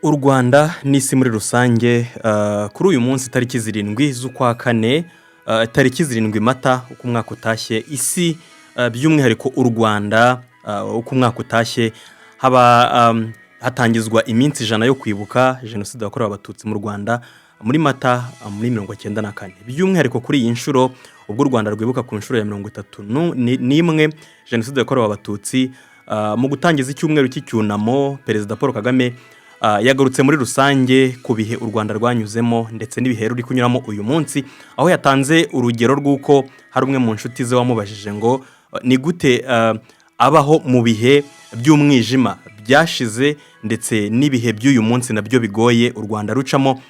U Rwanda n'isi muri rusange kuri uyu munsi tariki zirindwi z'ukwa kane, tariki zirindwi Mata uko umwaka utashye, isi by'umwihariko u Rwanda uko umwaka utashye hatangizwa iminsi 100 yo kwibuka jenoside yakorewe abatutsi mu Rwanda muri Mata muri 1994. By'umwihariko kuri iyi nshuro ubwo u Rwanda rwibuka ku nshuro ya 31 jenoside yakorewe abatutsi, mu gutangiza icyumweru cy'icyunamo Perezida Paul Kagame yagarutse muri rusange ku bihe u Rwanda rwanyuzemo ndetse n'ibihe ruri kunyuramo uyu munsi, aho yatanze urugero rw'uko hari umwe mu nshuti ze wamubajije ngo ni gute abaho mu bihe by'umwijima byashize ndetse n'ibihe by'uyu munsi nabyo bigoye u Rwanda rucamo.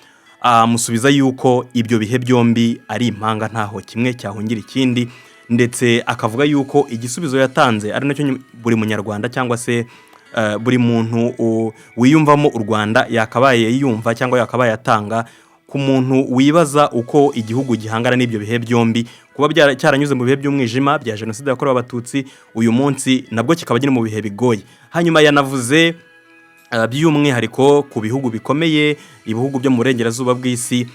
Musubiza yuko ibyo bihe byombi ari impanga ntaho kimwe cyahungira ikindi, ndetse akavuga yuko igisubizo yatanze ari nacyo buri munyarwanda cyangwa se buri muntu wiyumvamo u Rwanda yakabaye yumva cyangwa yakabaye atanga ku muntu wibaza uko igihugu gihangana n'ibyo bihe byombi, kuba cyaranyuze mu bihe by'umwijima bya jenoside yakorewe abatutsi, uyu munsi nabwo kikaba giri mu bihe bigoye. Hanyuma yanavuze by'umwihariko ku bihugu bikomeye, ibihugu byo mu burengerazuba bw'isi,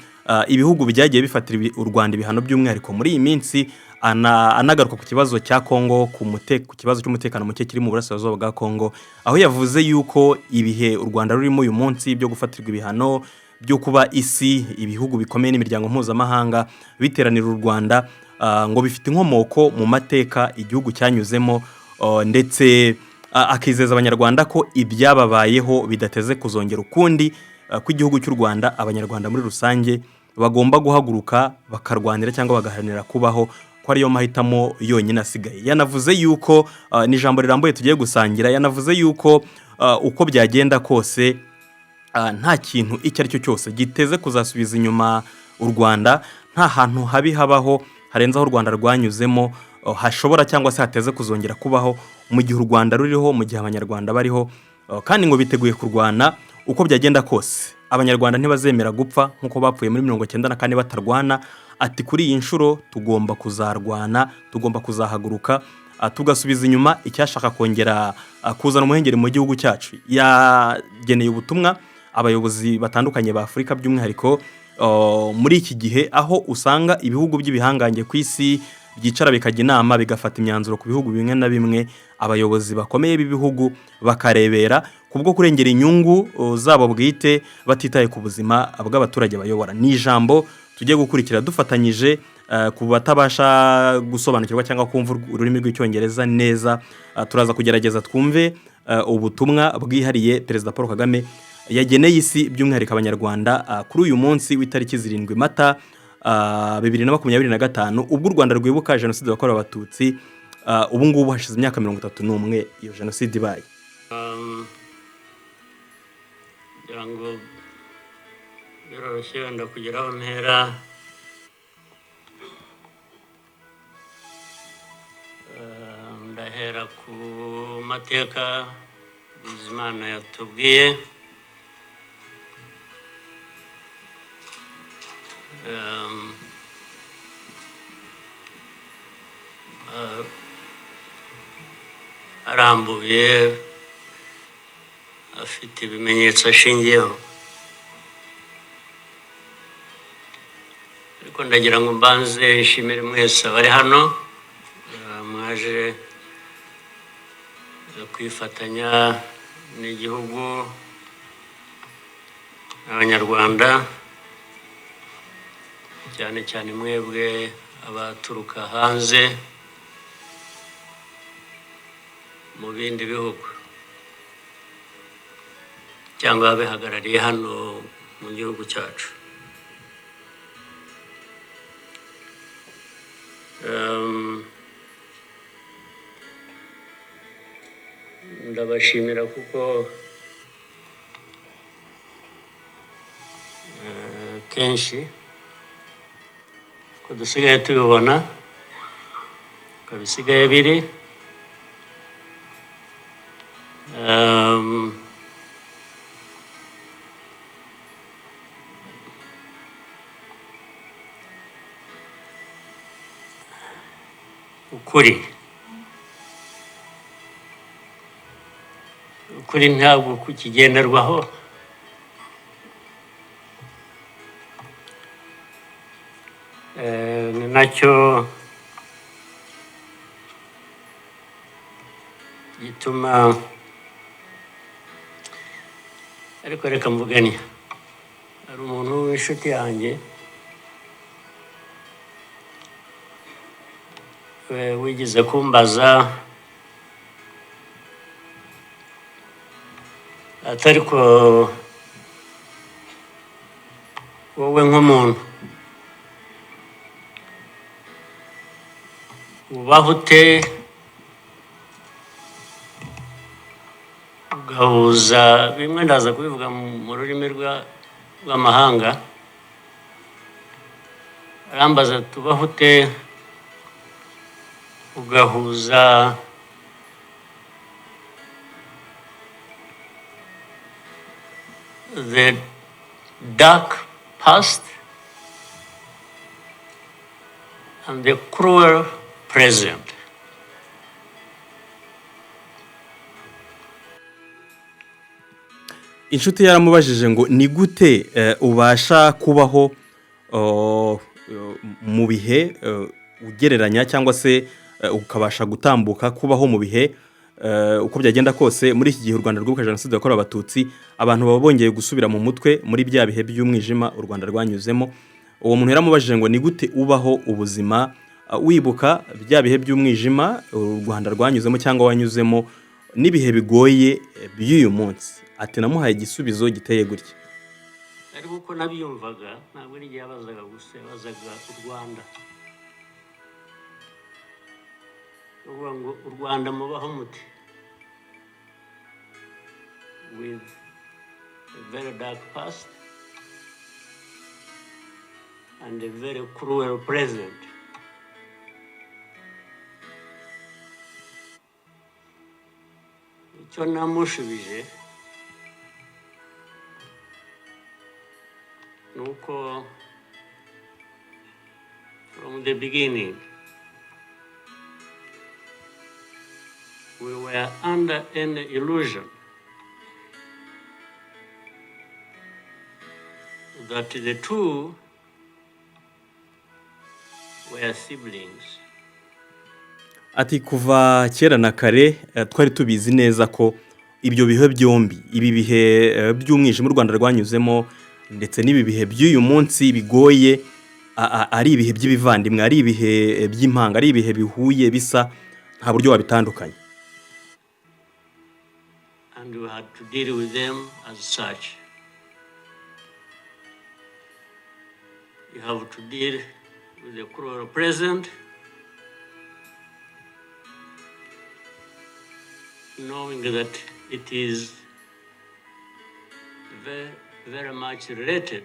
ibihugu byagiye bifatira u Rwanda ibihano by'umwihariko muri iyi minsi, anagaruka ku kibazo cya Kongo, ku kibazo cy'umutekano muke kiri mu burasirazuba bwa Kongo, aho yavuze yuko ibihe u Rwanda rurimo uyu munsi byo gufatirwa ibihano, byo kuba isi ibihugu bikomeye n'imiryango mpuzamahanga biteranira u Rwanda, ngo bifite inkomoko mu mateka igihugu cyanyuzemo, ndetse akizeza abanyarwanda ko ibyababayeho bidateze kuzongera ukundi, ko igihugu cy'u Rwanda abanyarwanda muri rusange bagomba guhaguruka bakarwanira cyangwa bagaharanira kubaho, ko ariyo mahitamo yonyine asigaye. Yanavuze yuko ni ijambo rirambuye tugiye gusangira, yanavuze yuko uko byagenda kose nta kintu icyo ari cyo cyose giteze kuzasubiza inyuma u Rwanda, nta hantu habi habaho harenze aho u Rwanda rwanyuzemo hashobora cyangwa se hateze kuzongera kubaho mu gihe u Rwanda ruriho, mu gihe abanyarwanda bariho, kandi ngo biteguye kurwana uko byagenda kose. Abanyarwanda ntibazemera gupfa nk'uko bapfuye muri 1994 batarwana. Ati kuri iyi nshuro tugomba kuzarwana, tugomba kuzahaguruka, tugasubiza inyuma icyashaka kongera kuzana umuhengeri mu gihugu cyacu. Yageneye ubutumwa abayobozi batandukanye ba Afurika by'umwihariko muri iki gihe, aho usanga ibihugu by'ibihangange ku isi byicara bikajya inama bigafata imyanzuro ku bihugu bimwe na bimwe, abayobozi bakomeye b'ibihugu bakarebera kubwo kurengera inyungu zabo bwite batitaye ku buzima bw'abaturage bayobora. Ni ijambo tugiye gukurikira dufatanyije ku batabasha gusobanukirwa cyangwa kumva ururimi rw'icyongereza neza, turaza kugerageza twumve ubutumwa bwihariye Perezida Paul Kagame yageneye isi by'umwihariko abanyarwanda kuri uyu munsi w'itariki 7 Mata 2025, ubwo u Rwanda rwibuka jenoside yakorewe abatutsi. Ubu ngubu hashize imyaka 31 iyo jenoside ibaye. Ngo biroroshye wenda kugeraho mpera, ndahera ku mateka Bizimana yatubwiye. Arambuye afite ibimenyetso ashingiyeho, ariko ndagira ngo mbanze nshimire mwese abari hano mwaje kwifatanya n'igihugu n'abanyarwanda, cyane cyane mwebwe abaturuka hanze mu bindi bihugu cyangwa abihagarariye hano mu gihugu cyacu. Ndabashimira kuko kenshi ko dusigaye tubibona ko bisigaye biri ukuri ntabwo kukigenderwaho nacyo gituma, ariko reka mvugane, hari umuntu w'inshuti yanjye wigeze kumbaza atari ko wowe nk'umuntu ubaho ute ugahuza bimwe, ndaza kubivuga mu rurimi rw'amahanga, arambaza tubaho ute ugahuza the dark past and the cruel present. inshuti yaramubajije ngo ni gute ubasha kubaho mu bihe ugereranya cyangwa se ukabasha gutambuka kubaho mu bihe uko byagenda kose muri iki gihe u Rwanda rwibuka jenoside yakorewe abatutsi, abantu baba bongeye gusubira mu mutwe muri bya bihe by'umwijima u Rwanda rwanyuzemo. Uwo muntu yaramubajije ngo ni gute ubaho ubuzima wibuka bya bihe by'umwijima u Rwanda rwanyuzemo cyangwa wanyuzemo n'ibihe bigoye by'uyu munsi. Ati namuhaye igisubizo giteye gutya. Ariko uko nabiyumvaga ntabwo ari igihe yabazaga gusa, yabazaga u Rwanda. Uvuga ngo u Rwanda mubaho muti with a very dark past and a very cruel present. Icyo namushubije nuko from the beginning we were under an illusion that the two were siblings. Ati kuva kera na kare twari tubizi neza ko ibyo bihe byombi, ibi bihe by'umwijima u Rwanda rwanyuzemo ndetse n'ibi bihe by'uyu munsi bigoye ari ibihe by'ibivandimwe, ari ibihe by'impanga, ari ibihe bihuye bisa nta buryo wabitandukanye. And we had to deal with them as such. You have to deal with the cruel present, knowing that it is very, very much related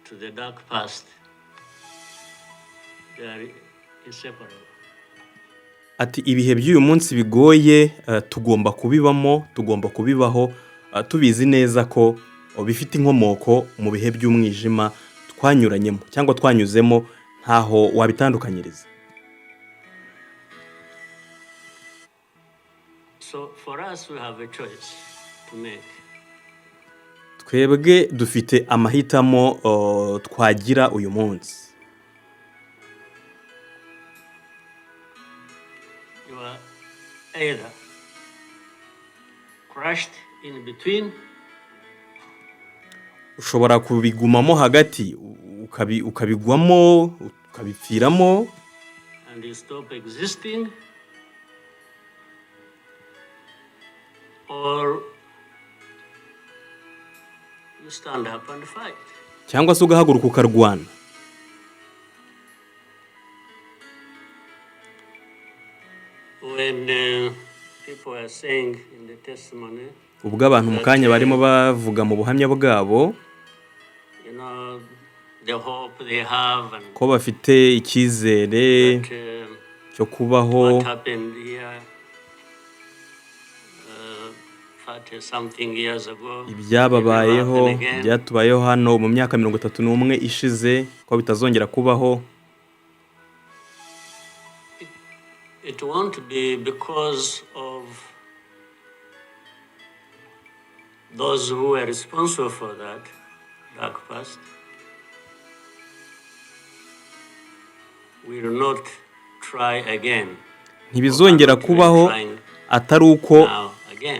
to the dark past. They are inseparable. Ati ibihe by'uyu munsi bigoye tugomba kubibamo, tugomba kubibaho tubizi neza ko bifite inkomoko mu bihe by'umwijima twanyuranyemo cyangwa twanyuzemo ntaho wabitandukanyiriza. So for us we have a choice to make. Twebwe dufite amahitamo twagira uyu munsi. You are either crushed in between, ushobora kubigumamo hagati ukabigwamo ukabipfiramo, and you stop existing, or you stand up and fight. cyangwa se ugahaguruka ukarwana. When people are saying in the testimony, ubwo abantu mu kanya barimo bavuga mu buhamya bwabo you know, the hope they have and ko bafite icyizere that, cyo kubaho, what happened here 30 something years ago, ibyababayeho it will happen again. byatubayeho hano mu myaka 31 ishize ko bitazongera kubaho. It won't be because of those who were responsible for that dark past. will not try again. ntibizongera kubaho atari uko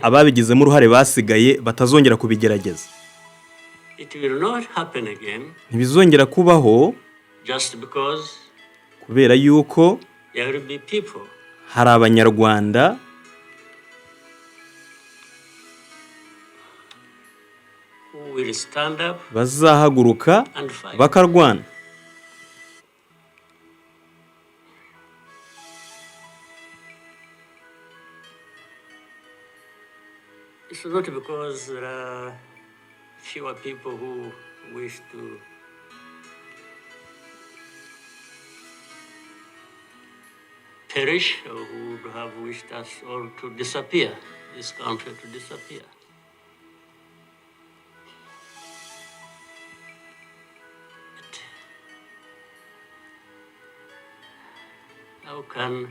ababigizemo uruhare basigaye batazongera kubigerageza. It will not happen again ntibizongera kubaho just because kubera yuko there will be people hari abanyarwanda who will stand up bazahaguruka and fight. bakarwana. It's not because there are fewer people who wish to perish or who would have wished us all to disappear, this country to disappear. But how can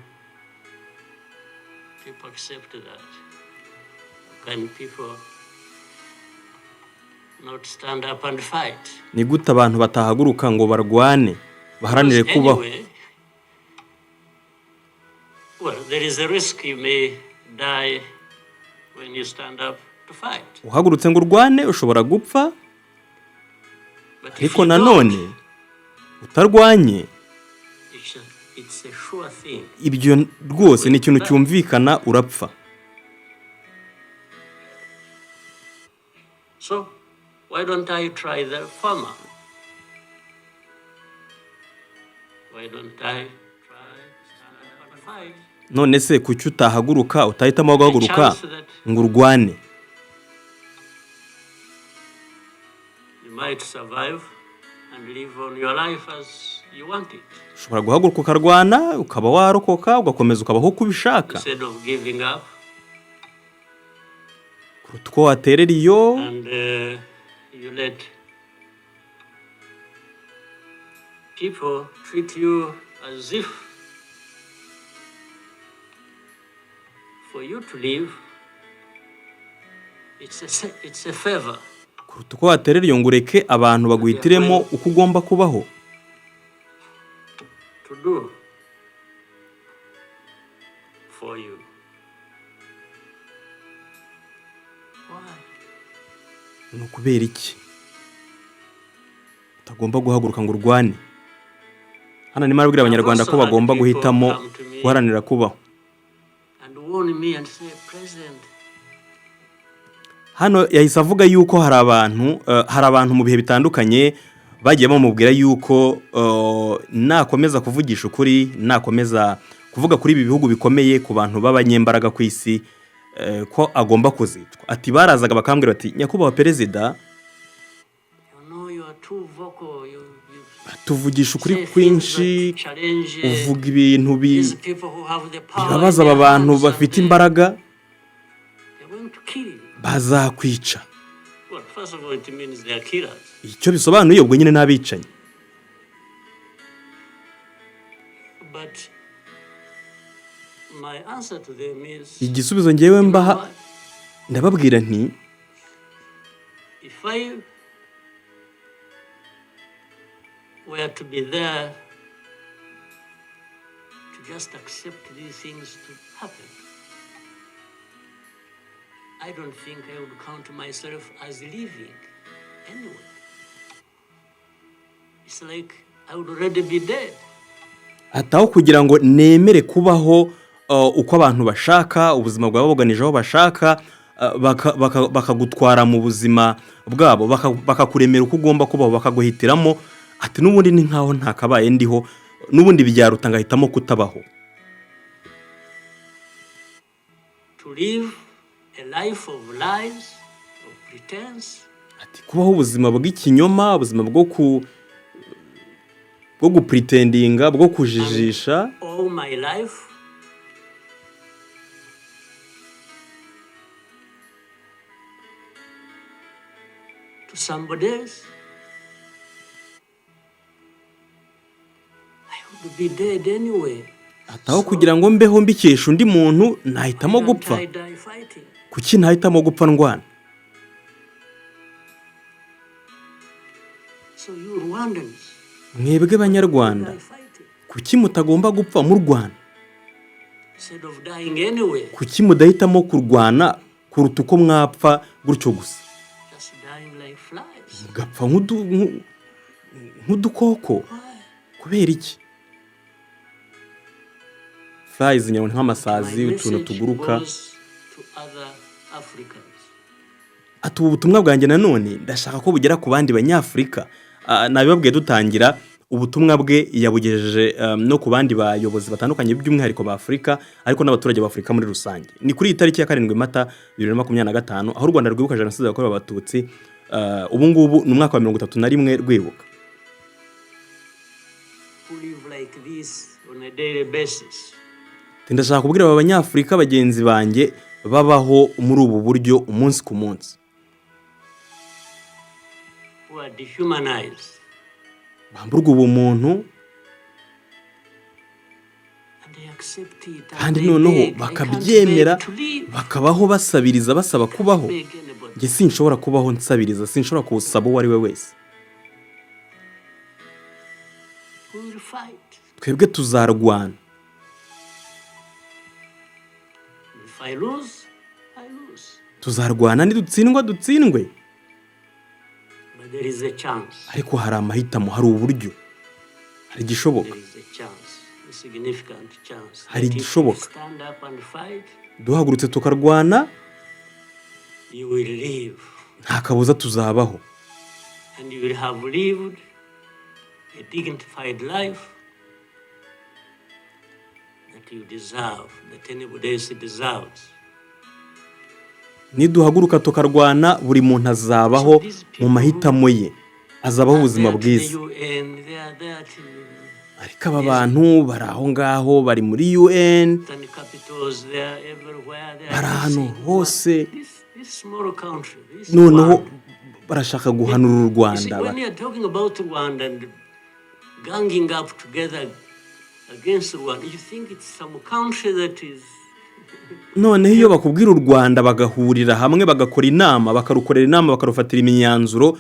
people accept that? How can people not stand up and fight? Ni gute abantu batahaguruka ngo barwane baharanire kubaho? Anyway, well, there is a risk you may die when you stand up to fight. Uhagurutse ngo urwane ushobora gupfa, But if ariko you nanone don't, utarwanye it's a sure thing. ibyo rwose ni ikintu cyumvikana urapfa. So, why don't I try the former? Why don't I try stand up and fight? None se kuki utahaguruka utahitamo A guhaguruka chance that ngo urwane? you might survive and live on your life as you want it, Ushobora guhaguruka ukarwana ukaba warokoka ugakomeza ukabaho uko ubishaka, instead of giving up kuruta uko waterera iyo and you let people treat you as if for you to live, it's a favor. kuruta uko waterera iyo ngo ureke abantu baguhitiremo uko ugomba kubaho. To do for you. Why? Ni ukubera iki utagomba guhaguruka ngo urwane? Hano ni marabwira abanyarwanda ko bagomba guhitamo guharanira kubaho. And warn me and say, President, Hano yahise avuga yuko hari abantu mu bihe bitandukanye bagiye bamubwira yuko nakomeza kuvugisha ukuri, nakomeza kuvuga kuri ibi bihugu bikomeye ku bantu b'abanyembaraga ku isi, ko agomba kuzicwa. Ati barazaga bakambwira bati nyakubahwa perezida, you are too vocal. tuvugisha ukuri kwinshi, uvuga ibintu bibabaza aba bantu bafite imbaraga, bazakwica. Well, first of all, it means they are killers. Icyo bisobanuye ubwo nyine n'abicanyi. But my answer to them is, Igisubizo ngewe mbaha ndababwira nti if I were to be there to just accept these things to happen, I don't think I would count myself as living anyway. It's like I would already be dead. ataho kugira ngo nemere kubaho uko abantu bashaka, ubuzima bwabo buganije aho bashaka, bakagutwara mu buzima bwabo, bakakuremera uko ugomba kubaho, bakaguhitiramo. Ati n'ubundi ni nkaho ntakabaye ndiho, n'ubundi byaruta ngahitamo kutabaho. To live a life of lies, of pretense. Ati kubaho ubuzima bw'ikinyoma, ubuzima bwo gupretendinga, bwo kujijisha. All my life to somebody else. I would be dead anyway. Ataho kugira ngo mbeho mbikesha undi muntu, nahitamo gupfa. Kuki nahitamo gupfa ndwana? So you Rwandans, Mwebwe banyarwanda, kuki mutagomba gupfa mu Rwanda? instead of dying anyway. Kuki mudahitamo kurwana kuruta uko mwapfa gutyo gusa? Just dying like flies. Mugapfa nk'udukoko. Kubera iki? Flies nyawe nk'amasazi, utuntu tuguruka. Ati ubu butumwa bwanjye nanone ndashaka ko bugera ku bandi banyafurika. Nabibabwiye dutangira, ubutumwa bwe yabugejeje no ku bandi bayobozi batandukanye by'umwihariko ba Afurika, ariko n'abaturage ba Afurika muri rusange. Ni kuri iyi tariki ya 7 Mata 2025 aho u Rwanda rwibuka jenoside yakorewe abatutsi. Ubu ngubu ni umwaka wa 31 rwibuka. Ndashaka kubwira aba banyafurika bagenzi banjye babaho muri ubu buryo umunsi ku munsi. Bamburwa ubumuntu kandi noneho bakabyemera, bakabaho basabiriza basaba kubaho. Nge sinshobora kubaho nsabiriza, sinshobora kuwusaba uwo ari we wese. Twebwe tuzarwana. Tuzarwana nidutsindwa dutsindwe. Ariko hari amahitamo, hari uburyo, hari igishoboka. Hari igishoboka. Duhagurutse tukarwana, nta kabuza tuzabaho. And you will have lived a dignified life that you deserve, that anybody else deserves. Niduhaguruka tukarwana, buri muntu azabaho mu mahitamo ye, azabaho ubuzima bwiza. Ariko aba bantu bari aho ngaho, bari muri UN, bari ahantu hose, noneho barashaka guhanura u Rwanda. When you are talking about Rwanda and ganging up together against Rwanda, you think it's some country that is... Noneho iyo bakubwira u Rwanda bagahurira hamwe bagakora inama, bakarukorera inama, bakarufatira imyanzuro,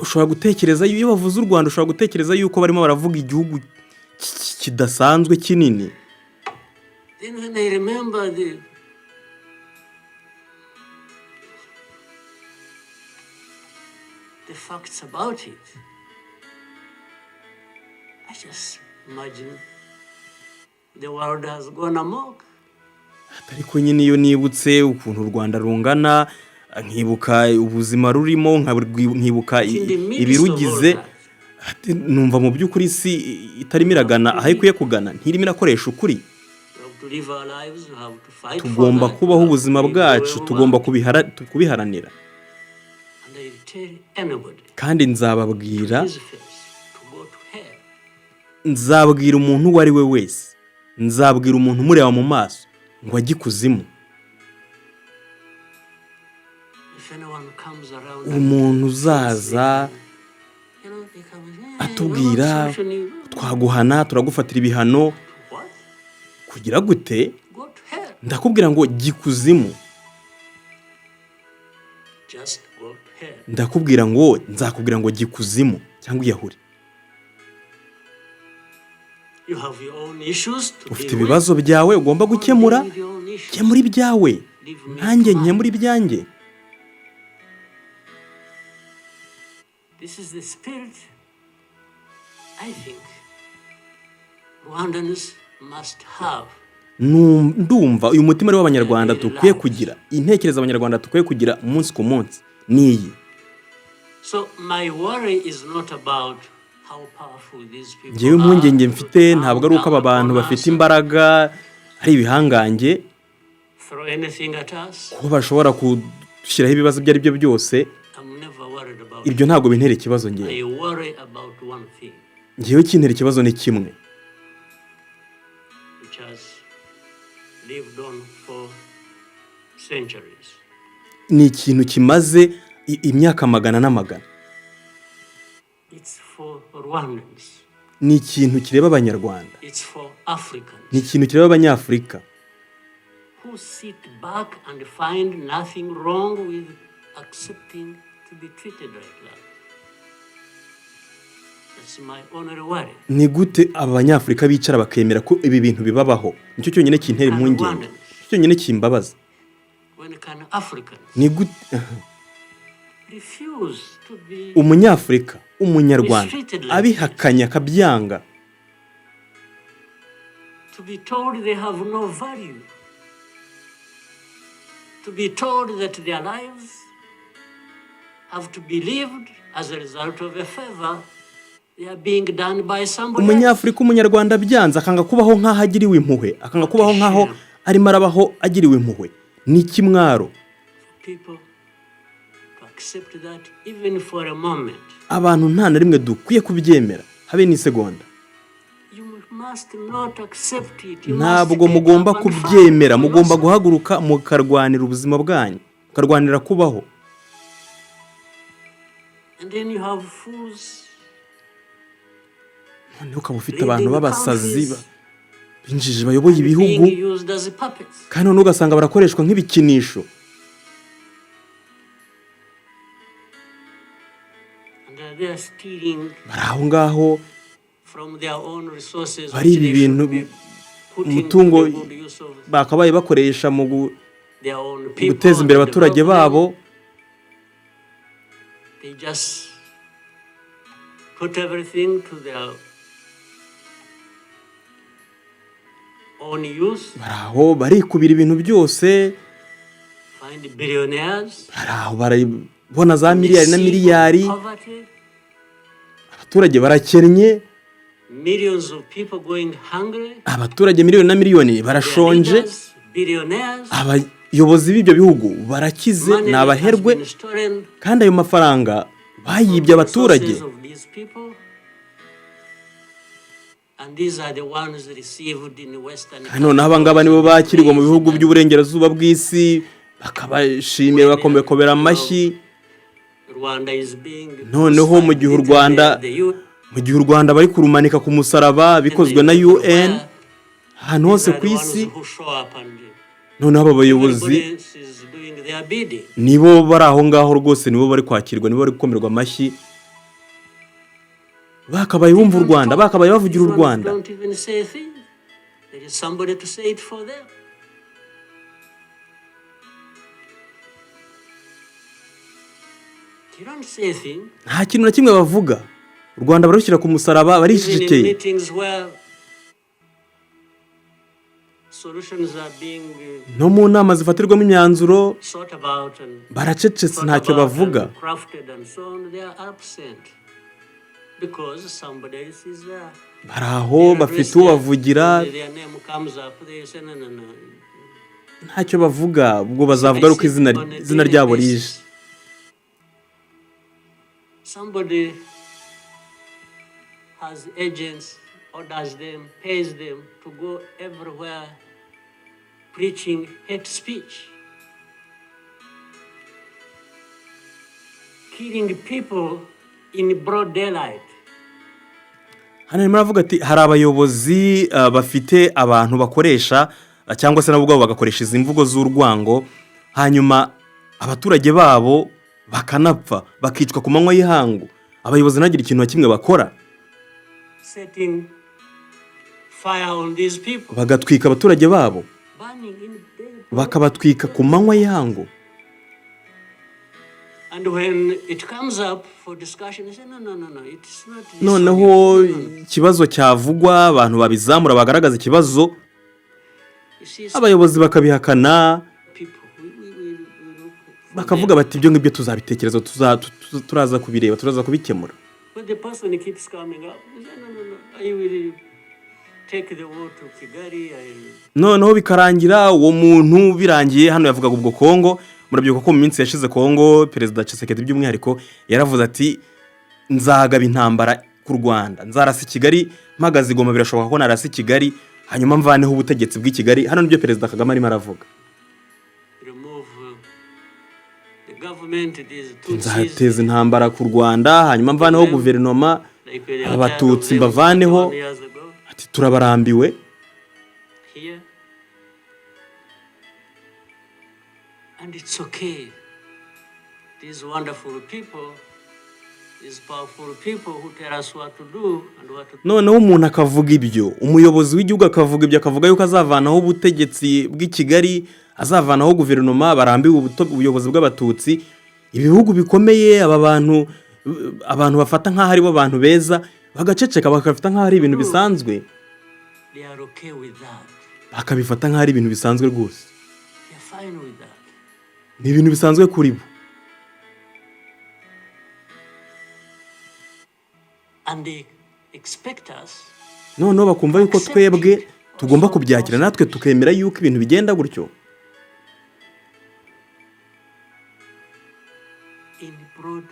ushobora gutekereza, iyo bavuze u Rwanda ushobora gutekereza yuko barimo baravuga igihugu kidasanzwe kinini. Then when I remember the facts about it, I just imagine the world has gone amok. Ariko nyine iyo nibutse ukuntu u Rwanda rungana, nkibuka ubuzima rurimo, nkibuka ibirugize, numva mu by'ukuri si itarimo iragana aho ikwiye kugana, ntirimo irakoresha ukuri. Tugomba kubaho ubuzima bwacu, tugomba kubiharanira. Kandi nzababwira umuntu uwo ari we wese, nzabwira umuntu umureba mu maso ngo ajye ikuzimu. Umuntu uzaza atubwira twaguhana, turagufatira ibihano, kugira gute? Ndakubwira ngo gikuzimu. Ndakubwira ngo nzakubwira ngo gikuzimu cyangwa iyahure. Ufite ibibazo byawe ugomba gukemura, kemura ibyawe, nanjye nkemura ibyanjye. This is the spirit I think Rwandans must have. Ndumva uyu mutima w'abanyarwanda tukwiye kugira, intekerezo abanyarwanda tukwiye kugira umunsi ku munsi niyi. So my worry is not about how powerful these people are. Ngewe impungenge mfite ntabwo ari uko aba bantu bafite imbaraga ari ibihangange, throw anything at us. Ko bashobora kudushyiraho ibibazo ibyo ari byo byose. Ibyo ntabwo bintera ikibazo ngewe. I worry about one thing. Ngewe kintera ikibazo ni kimwe. Which has lived on for centuries. Ni ikintu kimaze imyaka magana n'amagana. It's for Rwandans. Ni ikintu kireba abanyarwanda. It's for Africans. Ni ikintu kireba abanyafurika. Who sit back and find nothing wrong with accepting to be treated like that. That's my only worry. ni gute aba banyafurika bicara bakemera ko ibi bintu bibabaho? Nicyo cyonyine kintera impungenge, nicyo cyonyine kimbabaza. When can Africans Ni gute refuse to be umunyafurika, umunyarwanda abihakanya akabyanga, to be told they have no value, to be told that their lives have to be lived as a result of a favor they are being done by somebody else? umunyafurika, umunyarwanda byanze akanga kubaho nk'aho agiriwe impuhwe, akanga kubaho nk'aho arimo arabaho agiriwe impuhwe. Ni ikimwaro People to accept that even for a moment. abantu nta na rimwe dukwiye kubyemera habe n'isegonda. You must not accept it. You must Ntabwo take mugomba up and kubyemera, fight. mugomba guhaguruka mukarwanira ubuzima bwanyu, mukarwanira kubaho. And then you have fools Noneho ukaba ufite abantu b'abasazi binjije bayoboye ibihugu, being used as puppets. kandi noneho ugasanga barakoreshwa nk'ibikinisho. And they are stealing Bari aho ngaho from their own resources. bari which ibi they should bintu be putting umutungo to the good use of bakabaye bakoresha mu their own people guteza imbere and abaturage develop them. babo. They just put everything to their own use, Bari aho barikubira ibintu byose, find billionaires, bari aho barabona za miliyari na sea of miliyari, poverty, abaturage barakennye, millions of people going hungry, abaturage miliyoni na miliyoni barashonje, leaders, billionaires, abayobozi b'ibyo bihugu barakize, money ni that has abaherwe, been stolen kandi ayo mafaranga bayibye abaturage. resources of these people. And these are the ones received in Western Kandi noneho aba ngaba nibo bakirirwa mu bihugu by'uburengerazuba bw'isi, bakabashimira bakomekobera amashyi. Rwanda is being Noneho mu gihe u Rwanda bari kurumanika ku musaraba bikozwe na UN ahantu hose ku isi, noneho aba bayobozi nibo bari aho ngaho rwose, nibo bari kwakirwa, nibo bari gukomerwa amashyi, bakabaye bumva u Rwanda, bakabaye bavugira u Rwanda. Nta kintu na kimwe bavuga. U Rwanda barushyira ku musaraba, barishikeye. No mu nama zifatirwamo imyanzuro baracecetse, ntacyo bavuga. Bari aho bafite ubavugira, ntacyo bavuga, ubwo bazavuga ari uko izina ryabo rije. Somebody has agents, orders them, pays them to go everywhere preaching hate speech, killing people in broad daylight. Hano arimo aravuga ati hari abayobozi bafite abantu bakoresha cyangwa se nabo ubwabo bagakoresha izi mvugo z'urwango, hanyuma abaturage babo bakanapfa, bakicwa ku manywa y'ihangu. Abayobozi ntagira ikintu na kimwe bakora, Setting fire on these people, bagatwika abaturage babo, burning in day. bakabatwika ku manywa y'ihangu. And when it comes up for discussion, they say, no, it's not this. Noneho ikibazo cyavugwa, abantu babizamura bagaragaza ikibazo, You see, abayobozi bakabihakana, people, we look for bakavuga bati ibyo ngibyo tuzabitekereza, turaza kubireba, turaza kubikemura. But the person keeps coming up. He said, no, I will take the war to Kigali. Noneho bikarangira uwo muntu birangiye. Hano yavugaga ubwo Kongo, murabyibuka ko mu minsi yashize Kongo Perezida Tshisekedi by'umwihariko yaravuze ati nzagaba intambara ku Rwanda, nzarasa Kigali, mpagaze Goma, birashoboka ko narasa Kigali, hanyuma mvaneho ubutegetsi bw'i Kigali. Hano nibyo Perezida Kagame arimo aravuga. Nzateza intambara ku Rwanda, hanyuma mvaneho guverinoma, abatutsi mbavaneho, ati turabarambiwe. And it's okay. These wonderful people these powerful people who tell us what to do and what to do. noneho umuntu akavuga ibyo, umuyobozi w'igihugu akavuga ibyo, akavuga yuko azavanaho ubutegetsi bw'i Kigali, azavanaho guverinoma, barambiwe ubuyobozi bw'abatutsi. Ibihugu bikomeye, aba abantu bafata nk'aho ari bo bantu beza, bagaceceka bakafata nk'aho ari ibintu bisanzwe, They are okay with that. bakabifata nk'aho ari ibintu bisanzwe rwose, They are fine with that. ni ibintu bisanzwe kuri bo. And they expect us noneho bakumva yuko twebwe tugomba kubyakira, natwe tukemera yuko ibintu bigenda gutyo. in broad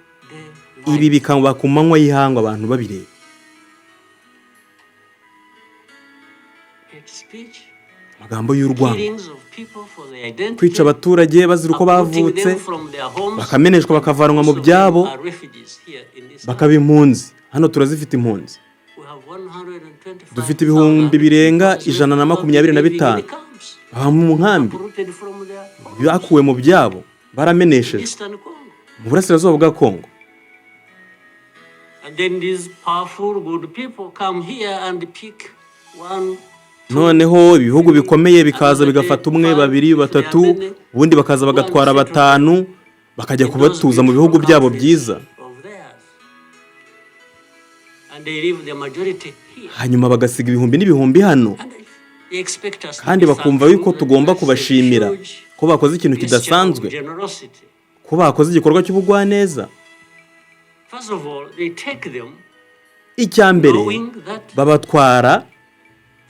Ibi daylight. bikaba ku manywa y'ihangwa abantu babireba. Hate speech, Amagambo y'urwango, killings of people for their identity, kwica abaturage bazira uko uprooting bavutse, them from their homes, bakameneshwa bakavanwa mu most of them byabo, are refugees here in this bakaba impunzi. Hano turazifite impunzi, We have 125,000 dufite ibihumbi birenga people 125 living in the camps, baba mu nkambi, uprooted from their homes. bakuwe mu byabo, barameneshejwe Eastern Congo. mu burasirazuba bwa Kongo. And then these powerful good people come here and pick one, Noneho ibihugu bikomeye bikaza bigafata umwe, babiri, batatu, ubundi bakaza bagatwara batanu, bakajya kubatuza mu bihugu byabo byiza, of theirs. And they leave the majority here. hanyuma bagasiga ibihumbi n'ibihumbi hano, And they expect us to kandi be bakumva thankful yuko and tugomba to say kubashimira huge ko bakoze ikintu gesture of kidasanzwe, generosity. ko bakoze igikorwa cy'ubugwaneza. First of all, they take them Icya mbere, knowing that babatwara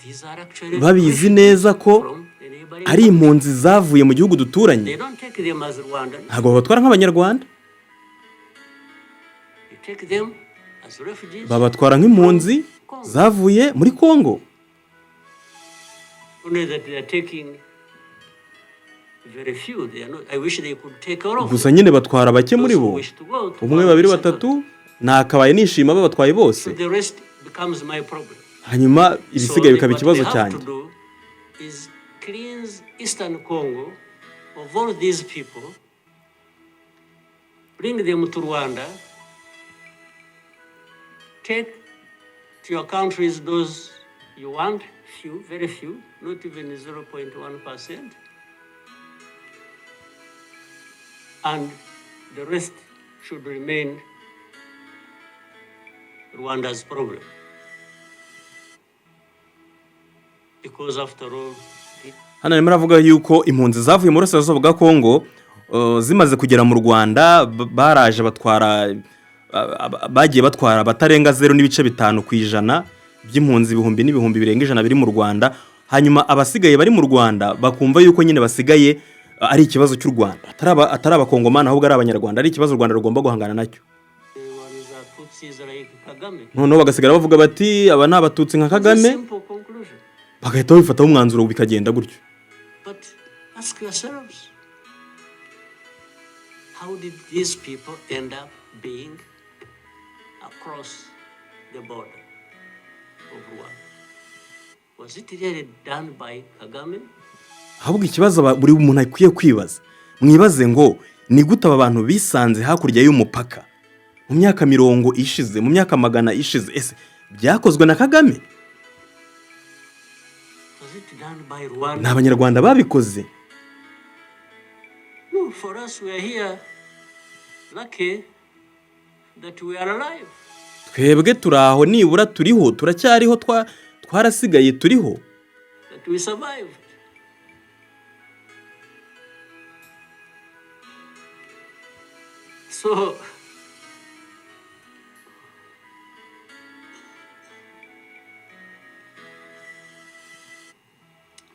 these are actually babizi refugees neza ko from the neighboring ari countries. impunzi zavuye mu gihugu duturanye. They don't take them as Rwandans. Ntabwo babatwara nk'abanyarwanda, They take them as refugees. babatwara nk'impunzi zavuye muri Kongo. Only that they are taking very few. They are not. I wish they could take all of Gusa them. nyine batwara bake muri Those who bo, wish to go to umwe, one babiri, second. batatu, nakabaye nishima babatwaye So bose, the rest becomes my problem. hanyuma ibisigaye bikaba what ikibazo they have cyanjye. to do is cleanse Eastern Congo of all these people, bring them to Rwanda, take to your countries those you want, few, very few, not even 0.1%, and the rest should remain Rwanda's problem. Because after all, Hano arimo aravuga yuko impunzi zavuye mu burasirazuba bwa Kongo, zimaze kugera mu Rwanda, baraje batwara, bagiye batwara batarenga 0.5% by'impunzi ibihumbi n'ibihumbi birenga 100 biri mu Rwanda. Hanyuma abasigaye bari mu Rwanda bakumva yuko nyine basigaye ari ikibazo cy'u Rwanda, atari abakongomana ahubwo ari abanyarwanda, ari ikibazo u Rwanda rugomba guhangana nacyo. the ones are Tutsis like Kagame. Noneho bagasigara bavuga bati aba ni abatutsi nka It's a Kagame, simple conclusion. bagahita babifataho umwanzuro bikagenda gutyo. But ask yourselves, how did these people end up being across the border of Rwanda? Was it really done by Kagame? Ahubwo ikibazo buri muntu akwiye kwibaza, mwibaze ngo ni gute aba bantu bisanze hakurya y'umupaka mu myaka 50 ishize, mu myaka 100 ishize, ese byakozwe na Kagame? Was it done by Rwanda? Ni abanyarwanda babikoze? No, for us, we are here lucky that we are alive. Twebwe turaho, nibura turiho, turacyariho, twarasigaye turiho, That we survived. So,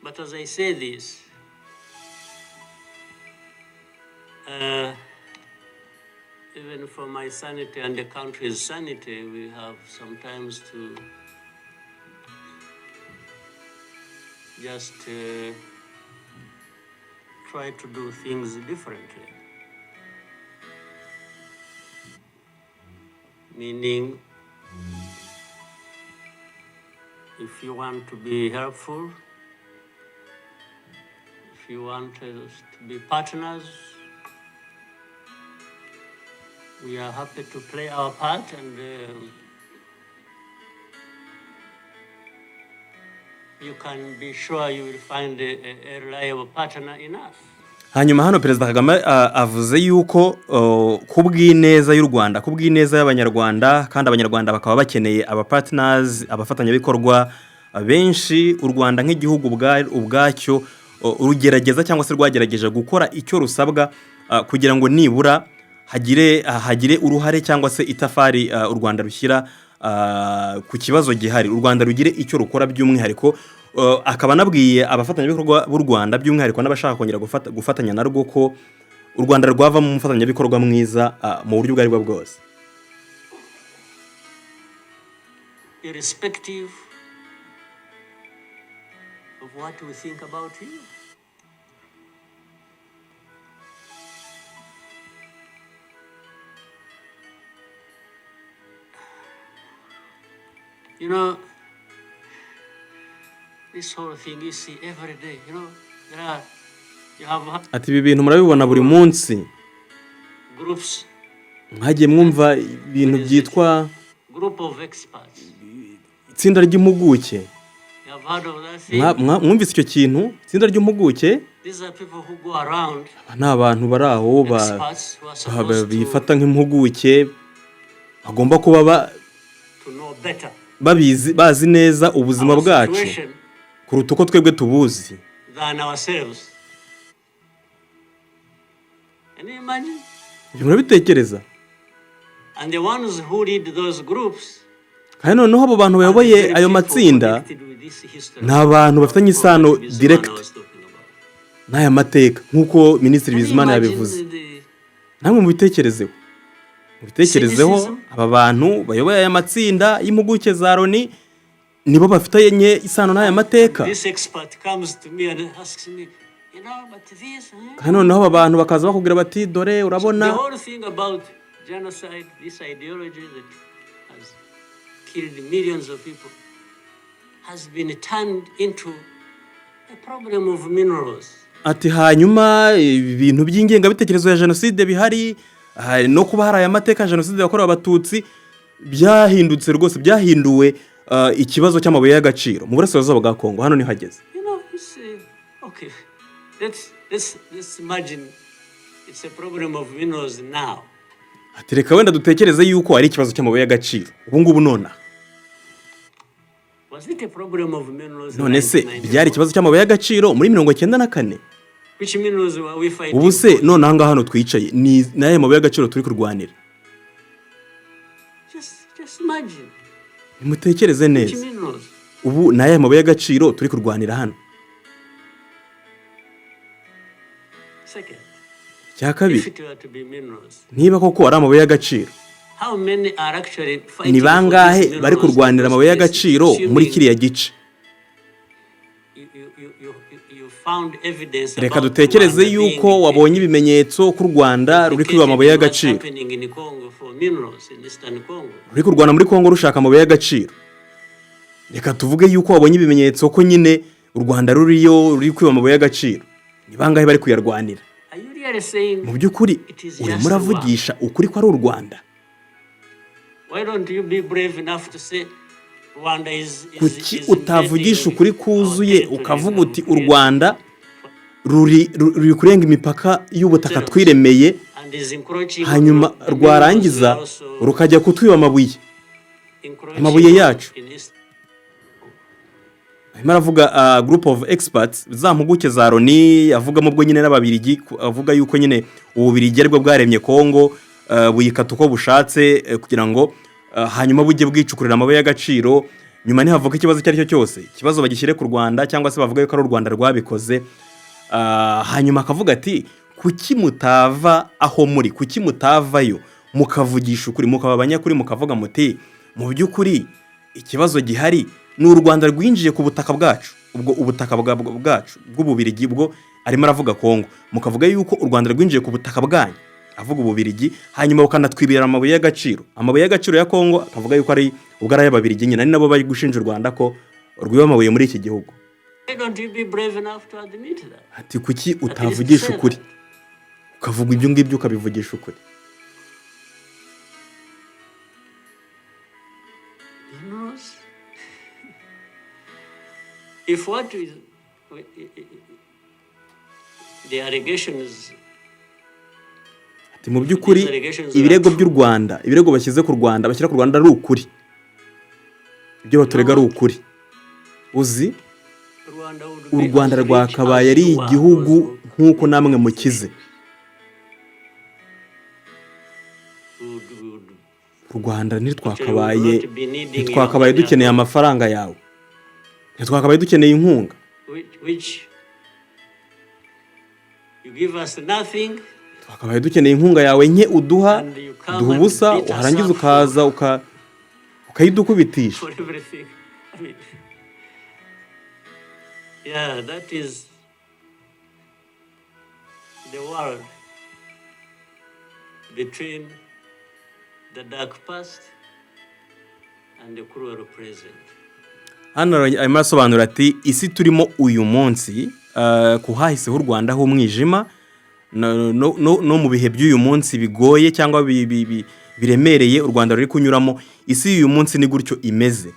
but as I say this, even for my sanity and the country's sanity, we have sometimes to just try to do things differently. Meaning, if you want to be helpful, if you want us to be partners, we are happy to play our part, and you can be sure you will find a reliable partner in us. hanyuma hano Perezida Kagame avuze yuko ku bw'ineza y'u Rwanda, ku bw'ineza y'abanyarwanda, kandi abanyarwanda bakaba bakeneye aba partners, abafatanyabikorwa benshi. U Rwanda nk'igihugu ubwacyo urugerageza cyangwa se rwagerageje gukora icyo rusabwa kugira ngo nibura hagire uruhare cyangwa se itafari u Rwanda rushyira ku kibazo gihari. U Rwanda rugire icyo rukora by'umwihariko. Akaba nabwiye abafatanyabikorwa b'u Rwanda by'umwihariko n'abashaka kongera gufatanya narwo ko u Rwanda rwava mu mufatanyabikorwa mwiza mu buryo bwari bwo bwose. Irrespective of what we think about you. You know, this whole thing you see every day, you know, you have ati ibi bintu murabibona buri munsi, groups, mwagiye mwumva ibintu byitwa group of experts. itsinda ry'impuguke. You have heard of that thing? Mwumvise icyo kintu, itsinda ry'impuguke? These are people who go around, ni abantu bari aho experts who are supposed bifata nk'impuguke, bagomba kuba to know better bazi neza ubuzima bwacu situation kuruta uko twebwe tubuzi. than ourselves. Can you imagine? Ibyo murabitekereza? And the ones who lead those groups kandi noneho abo bantu bayoboye ayo matsinda ni abantu bafitanye isano direct n'aya mateka nk'uko Minisitiri Bizimana yabivuze. namwe mubitekerezeho aba bantu bayoboye aya matsinda y'impuguke za Loni nibo bafitanye isano n'aya mateka. This expert comes to me and asks me, you know, but this, kandi noneho aba bantu bakaza bakubwira bati dore urabona the whole thing about genocide, this ideology that has killed millions of people, has been turned into a problem of minerals. ati hanyuma ibintu by'ingengabitekerezo ya jenoside bihari no kuba hari aya mateka jenoside yakorewe abatutsi byahindutse rwose, byahinduwe ikibazo cy'amabuye y'agaciro mu burasirazuba bwa Kongo. hano ni hageze. You know, it's okay. Let's imagine it's a problem of minerals now. ati reka wenda dutekereze yuko ari ikibazo cy'amabuye y'agaciro ubu ngubu nona. Was it a problem of minerals? none se byari ikibazo cy'amabuye y'agaciro muri 1994? Which minerals were we fighting? ubu se none aha ngaha hano twicaye ni naye mabuye y'agaciro turi kurwanira. Just imagine. Nimutekereze Which neza, minerals? ubu naye mabuye y'agaciro turi kurwanira hano. Second, cya if kabiri, it were to be minerals, niba koko ari amabuye y'agaciro, how many are actually fighting ni for these bangahe minerals bari kurwanira in amabuye those y'agaciro places, muri assuming kiriya gice? you found evidence Reka about dutekereze Rwanda yuko being wabonye ibimenyetso ku Rwanda ruri kwiba amabuye y'agaciro, what's happening in Congo for minerals in Eastern Congo. ruri kurwana muri Kongo rushaka amabuye y'agaciro. Reka tuvuge yuko wabonye ibimenyetso ko nyine u Rwanda ruri kwiba amabuye y'agaciro, ni bangahe bari kuyarwanira? Are you really saying Mu by'ukuri it is uri just muravugisha ukuri ko ari u Rwanda? why don't you be brave enough to say Rwanda is Kuki is utavugisha invading ukuri our kuzuye territory ukavuga from uti u creating Rwanda ruri kurenga imipaka y'ubutaka Zeros. twiremeye, and is encroaching hanyuma on the rwarangiza minerals we are also rukajya kutwiba amabuye encroaching amabuye yacu. in East- Arimo aravuga group of experts za mpuguke za Loni, avugamo ubwo nyine n'ababirigi, avuga yuko nyine ububirigi aribwo bwaremye Kongo, buyikata uko bushatse kugira ngo hanyuma bujye bwicukurira amabuye y'agaciro. Nyuma ntihavuga ikibazo icyo ari cyo cyose, ikibazo bagishyire ku Rwanda cyangwa se bavuga yuko ari u Rwanda rwabikoze. Hanyuma akavuga ati kuki mutava aho muri, kuki mutavayo mukavugisha ukuri, mukaba abanyakuri, mukavuga muti mu by'ukuri ikibazo gihari ni u Rwanda rwinjiye ku butaka bwacu, ubwo ubutaka bwacu bw'ububirigi, bwo arimo aravuga Kongo, mukavuga yuko u Rwanda rwinjiye ku butaka bwanyu, avuga ububirigi, hanyuma ukanatwibira amabuye y'agaciro, amabuye y'agaciro ya Kongo, akavuga yuko ari ubwo ari ay'ababirigi nyine, ari nabo bari gushinja u Rwanda ko rwiba amabuye muri iki gihugu. Why don't you be brave enough to admit that? Ati kuki utavugisha ukuri, ukavuga ibyo ngibyo ukabivugisha ukuri? if what is the allegations, ati mu by'ukuri ibirego by'u Rwanda, ibirego bashyize ku Rwanda, bashyira ku Rwanda ari ukuri, ibyo baturega ari ukuri, uzi u Rwanda rwakabaye ari igihugu nk'uko namwe mukize. U Rwanda ntitwakabaye dukeneye amafaranga yawe, ntitwakabaye dukeneye inkunga, twakabaye dukeneye inkunga yawe nke uduha ubusa, warangiza ukaza ukayidukubitisha. Yeah, that is the world between the dark past and the cruel present. Hano arimo asobanura ati isi turimo uyu munsi kuhahiseho u Rwanda h'umwijima no mu bihe by'uyu munsi bigoye cyangwa biremereye u Rwanda ruri kunyuramo, isi y'uyu munsi ni gutyo imeze.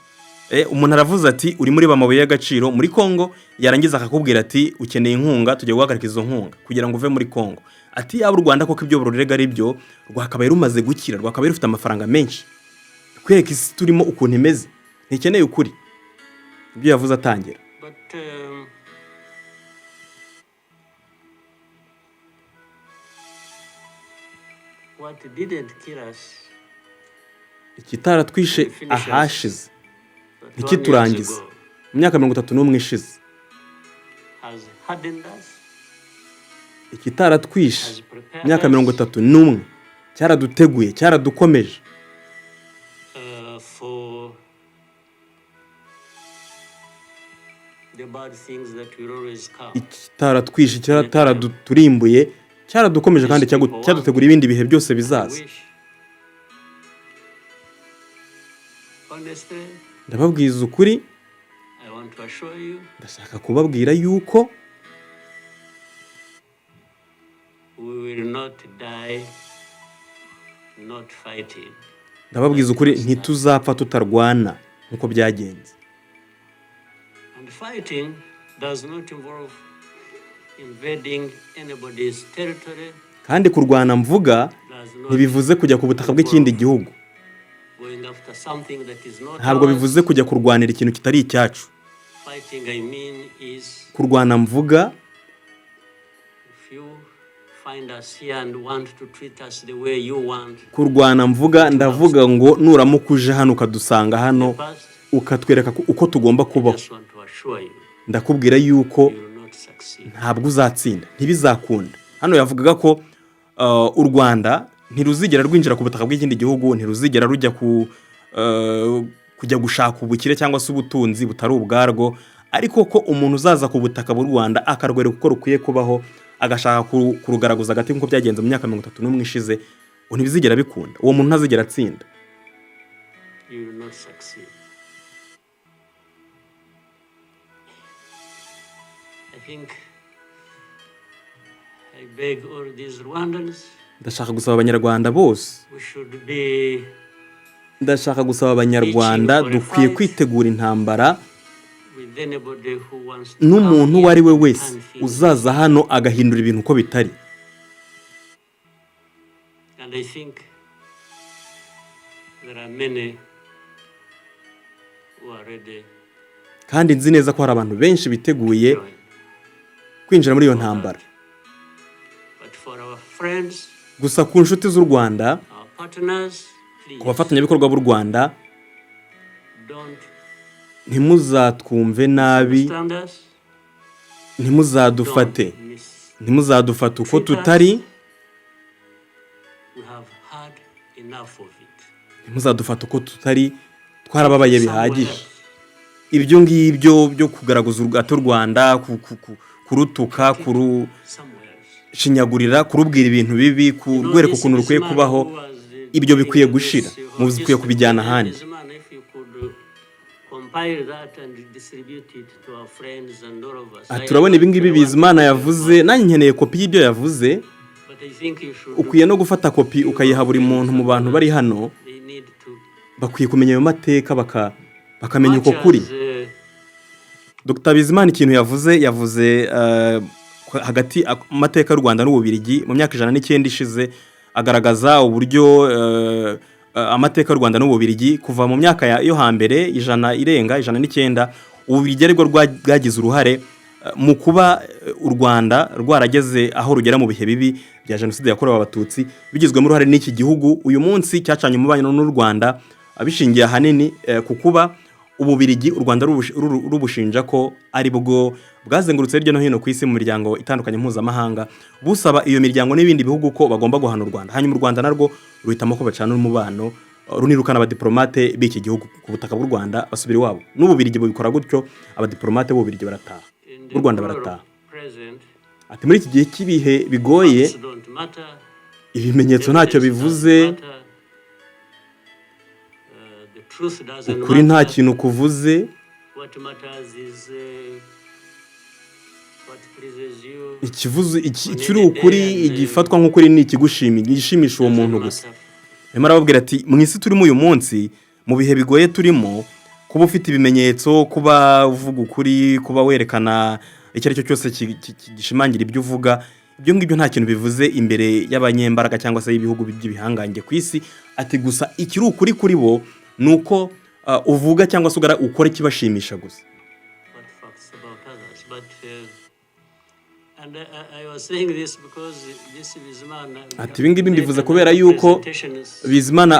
Umuntu aravuze ati uri muri Bambwiye y'agaciro muri Kongo, yarangiza akakubwira ati ukeneye inkunga, tujye guhagarika izo nkunga kugira ngo uve muri Kongo. Ati abo u Rwanda koko ibyo bururega ari byo, rwakabaye rumaze gukira, rwakabaye rufite amafaranga menshi, kwereka isi turimo ukuntu imeze, ntikeneye ukuri. Ibyo yavuze atangira. What didn't kill us, ikitaratwishe ahashize ntikiturangize mu myaka 31 ishize, ikitaratwishe imyaka 31 cyaraduteguye, cyaradukomeje for the bad things that will always come. Ikitaratwishe, cyaraturimbuye, cyaradukomeje kandi cyadutegura ibindi bihe byose bizaza. Ndababwiza ukuri, ndashaka kubabwira yuko ndababwiza ukuri ntituzapfa tutarwana nkuko byagenze. Kandi kurwana mvuga ntibivuze kujya ku butaka bw'ikindi gihugu, ntabwo bivuze kujya kurwanira ikintu kitari icyacu. Kurwana mvuga kurwana mvuga ndavuga ngo nuramuka uje hano ukadusanga hano ukatwereka uko tugomba kubaho, ndakubwira yuko ntabwo uzatsinda, ntibizakunda. Hano yavugaga ko u Rwanda ntiruzigera rwinjira ku butaka bw'ikindi gihugu, ntiruzigera rujya kujya gushaka ubukire cyangwa se ubutunzi butari ubwarwo, ariko ko umuntu uzaza ku butaka bw'u Rwanda akarwera uko rukwiye kubaho, agashaka kurugaragaza agati nk'uko byagenze mu myaka 31 ishize, ntibizigera bikunda. Uwo muntu ntazigera atsinda. Ndashaka gusaba abanyarwanda bose, ndashaka gusaba abanyarwanda dukwiye kwitegura intambara n'umuntu uwo ari we wese uzaza hano agahindura ibintu uko bitari. Kandi nzi neza ko hari abantu benshi biteguye kwinjira muri iyo ntambara. Gusa ku nshuti z'u Rwanda, ku bafatanyabikorwa b'u Rwanda, ntimuzatwumve nabi, ntimuzadufate uko tutari, ntimuzadufate uko tutari, twarababaye bihagije. Ibyo ngibyo byo kugaragaza urugata Rwanda, kurutuka, kurushinyagurira, kurubwira ibintu bibi, kurwereka ukuntu rukwiye kubaho, ibyo bikwiye gushira, muzikwiye kubijyana ahandi. Turabona ibi ngibi Bizimana yavuze, nanjye nkeneye kopi y'ibyo yavuze. Ukwiye no gufata kopi ukayiha buri muntu mu bantu bari hano, bakwiye kumenya ayo mateka, bakamenya uko kuri. Dr Bizimana ikintu yavuze hagati amateka y'u Rwanda n'Ububiligi mu myaka 109 ishize agaragaza uburyo amateka y'u Rwanda n'Ububiligi kuva mu myaka yo hambere 109 Ububiligi ariko rwagize uruhare mu kuba u Rwanda rwarageze aho rugera mu bihe bibi bya jenoside yakorewe abatutsi bigizwemo uruhare n'iki gihugu uyu munsi cyacanye umubano n'u Rwanda abishingiye ahanini kukuba Ububiligi u Rwanda rubushinja ko ari bwo bwazengurutse hirya no hino ku isi mu miryango itandukanye mpuzamahanga busaba iyo miryango n'ibindi bihugu ko bagomba guhana u Rwanda hanyuma u Rwanda narwo ruhitamo ko bacana umubano runirukana abadiplomate b'iki gihugu ku butaka bw'u Rwanda basubira iwabo n'Ububiligi bubikora gutyo abadiplomate b'Ububiligi barataha u Rwanda barataha ati muri iki gihe cy'ibihe bigoye ibimenyetso ntacyo bivuze ukuri nta kintu kuvuze ikiri ukuri igifatwa nk'ukuri ni igishimisha uwo muntu gusa arimo arababwira ati mu isi turimo uyu munsi mu bihe bigoye turimo kuba ufite ibimenyetso kuba uvuga ukuri kuba werekana icyo ari cyo cyose gishimangira ibyo uvuga ibyo ngibyo nta kintu bivuze imbere y'abanyembaraga cyangwa se y'ibihugu by'ibihangange ku isi ati gusa ikiri ukuri kuri bo nuko uvuga cyangwa se ukora ikibashimisha gusa ati ibingibi mbivuze kubera yuko Bizimana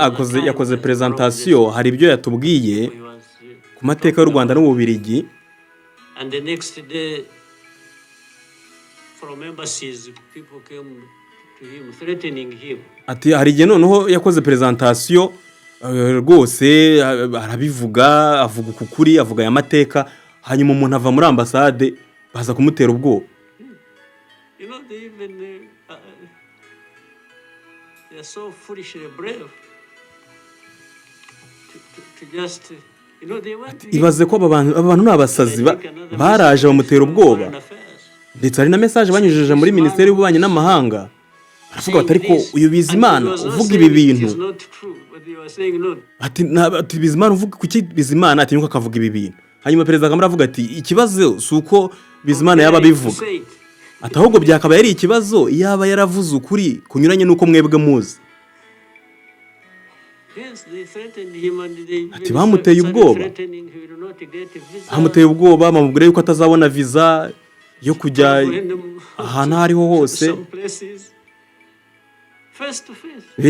yakoze presentation hari ibyo yatubwiye ku mateka y'u Rwanda n'Ububiligi ati hari igihe noneho yakoze presentation rwose arabivuga avuga ukuri avuga aya mateka hanyuma umuntu ava muri ambasade baza kumutera ubwoba ibaze ko abantu n'abasazi baraje bamutera ubwoba ndetse hari na message banyujije muri Minisiteri y'Ububanyi n'Amahanga baravuga bati ariko uyu Bizimana uvuga ibi bintu ati Bizimana uvuga kuki Bizimana ati nuko akavuga ibi bintu hanyuma Perezida Kagame aravuga ati ikibazo suko Bizimana yaba bivuga ati ahubwo byakaba yari ikibazo yaba yaravuze ukuri kunyuranye nuko mwebwe muzi ati bamuteye ubwoba bamubwira yuko atazabona visa yo kujya ahantu hariho hose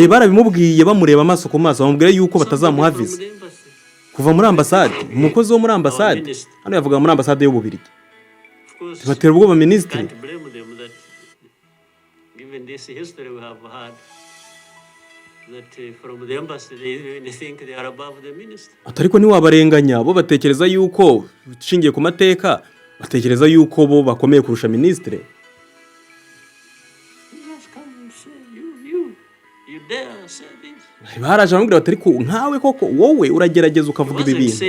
barabimubwiye bamureba amaso ku maso bamubwira yuko batazamuha visa kuva muri ambasade umukozi wo muri ambasade hano yavuga muri ambasade y'Ububiligi batera ubwoba minisitiri ariko ntiwabarenganya bo batekereza yuko ushingiye ku mateka batekereza yuko bo bakomeye kurusha minisitiri baraje bamubwira bati ariko nkawe koko wowe uragerageza ukavuga ibi bintu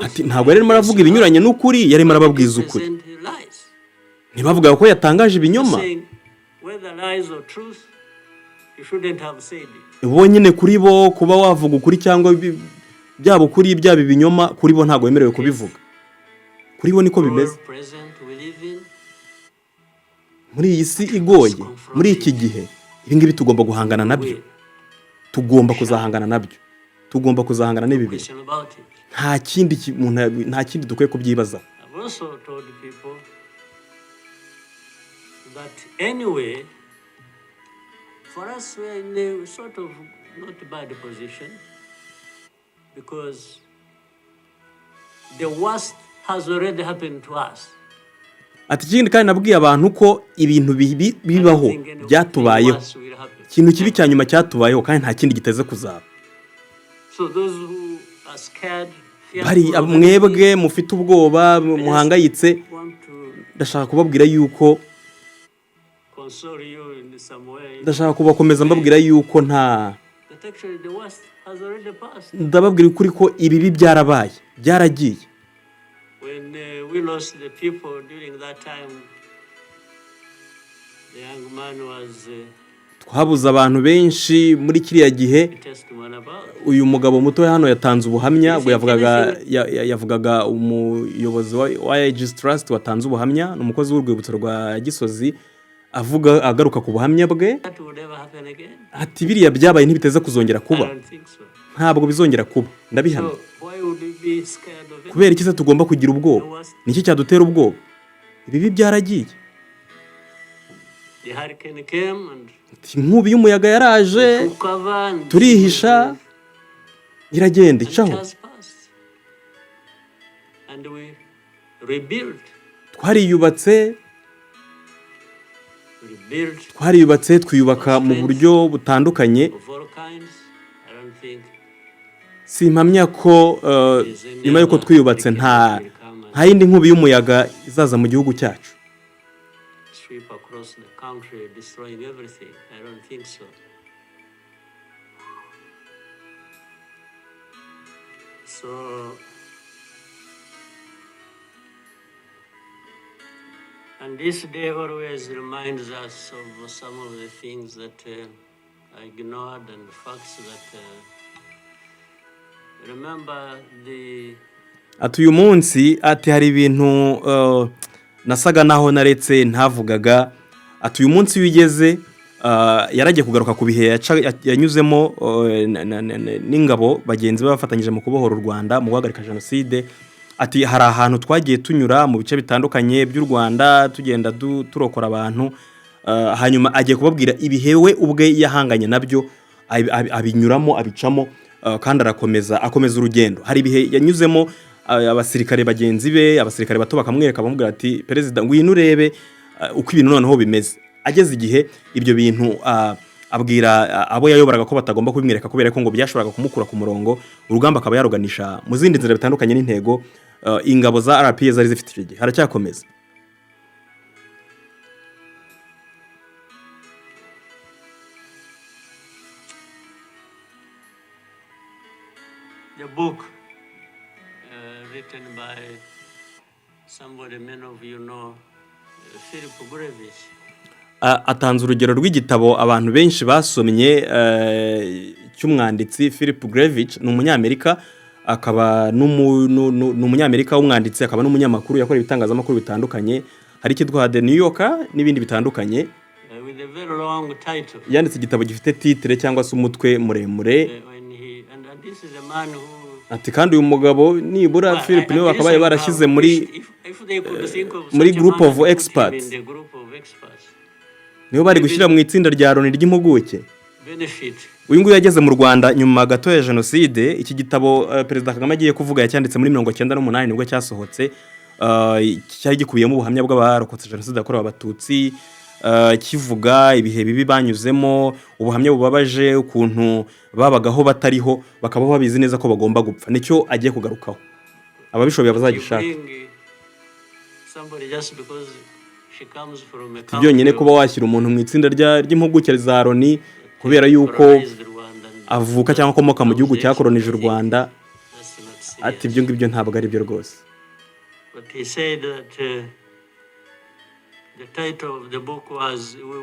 ati ntabwo yarimo aravuga ibinyuranye n'ukuri yarimo arababwiza ukuri ntibavuga ko yatangaje ibinyoma bo nyine kuri bo kuba wavuga ukuri cyangwa byaba ukuri byaba ibinyoma kuri bo ntabwo wemerewe kubivuga kuri bo niko bimeze muri iyi si igoye muri iki gihe ibi ngibi tugomba guhangana nabyo tugomba kuzahangana nabyo tugomba kuzahangana n'ibi bintu nta kindi dukwiye kubyibazaho that anyway, for us we are in a sort of not bad position because the worst has already happened to us. Ati ikindi kandi nabwiye abantu ko ibintu bibaho byatubayeho ikintu kibi cya nyuma cyatubayeho kandi nta kindi giteze kuzaba. So those who are scared, bari mwebwe mufite ubwoba muhangayitse ndashaka kubabwira yuko ndashaka kubakomeza mbabwira yuko ndababwira ukuri ko ibibi byarabaye byaragiye twabuze abantu benshi muri kiriya gihe. testimony about. Uyu mugabo muto hano yatanze ubuhamya bwo yavugaga umuyobozi wa Aegis Trust watanze ubuhamya n'umukozi w'urwibutso rwa Gisozi avuga agaruka ku buhamya bwe That would ever happen again? ati biriya byabaye ntibiteze kuzongera I kuba, don't think so. ntabwo bizongera kuba, ndabihamya. So why would we be scared of it? Kubera iki se tugomba kugira ubwoba? Niki cyadutera ubwoba? Ibibi byaragiye. The hurricane came and Inkubi y'umuyaga yaraje, took cover and turihisha, iragenda it icaho. has passed. And we rebuilt. Twariyubatse twiyubaka mu buryo butandukanye. Of all kinds. I don't think Simpamya ko nyuma yuko twiyubatse nta yindi nkubi y'umuyaga izaza mu gihugu cyacu. sweep across the country, destroying everything. I don't think so. So, and this day always reminds us of some of the things that I ignored and the facts that remember the Ati uyu munsi ati hari ibintu nasaga naho naretse ntavugaga. Ati uyu munsi wigeze yaragiye kugaruka ku bihe yanyuzemo n'ingabo bagenzi bafatanyije mu kubohora u Rwanda mu guhagarika jenoside. Ati hari ahantu twagiye tunyura mu bice bitandukanye by'u Rwanda tugenda turokora abantu, hanyuma agiye kubabwira ibihewe ubwe yahanganye nabyo, abinyuramo abicamo, kandi akomeza urugendo. Hari ibihe yanyuzemo abasirikare bagenzi be, abasirikare bato bakamwereka bamubwira ati Perezida ngwino urebe uko ibintu noneho bimeze. Ageze igihe ibyo bintu abwira abo yayoboraga ko batagomba kubimwereka kubera ko ngo byashoboraga kumukura ku murongo, urugamba akaba yaruganisha mu zindi nzira bitandukanye n'intego ingabo za RPA zari zifite icyo gihe. Haracyakomeza. The book written by somebody many of you know, Philip Gurevich. Atanze urugero rw'igitabo abantu benshi basomye cy'umwanditsi Philip Gurevich. Ni umunyamerika, akaba n'umunyamerika w'umwanditsi, akaba n'umunyamakuru yakoreye ibitangazamakuru bitandukanye, hari kitwa The New Yorker n'ibindi bitandukanye. With a very long title. Yanditse igitabo gifite titre cyangwa se umutwe muremure. And this is a man who Ati kandi uyu mugabo nibura Philip niwe bakabaye barashyize muri group of experts. Niyo bari gushyira mu itsinda rya Loni ry'impuguke. Uyu nguyu yageze mu Rwanda nyuma gato ya jenoside. Iki gitabo Perezida Kagame agiye kuvuga yacyanditse muri 1998 nibwo cyasohotse. Cyari gikubiyemo ubuhamya bw'abarokotse jenoside yakorewe Abatutsi, kivuga ibihe bibi banyuzemo, ubuhamya bubabaje, ukuntu babagaho batariho, bakabaho babizi neza ko bagomba gupfa. Nicyo agiye kugarukaho. Ababishoboye bazagishaka. Byonyine kuba washyira umuntu mu itsinda ry'impuguke za Loni kubera yuko avuka cyangwa akomoka mu gihugu cyakolonije u Rwanda, ati ibyo ngibyo ntabwo ari byo rwose.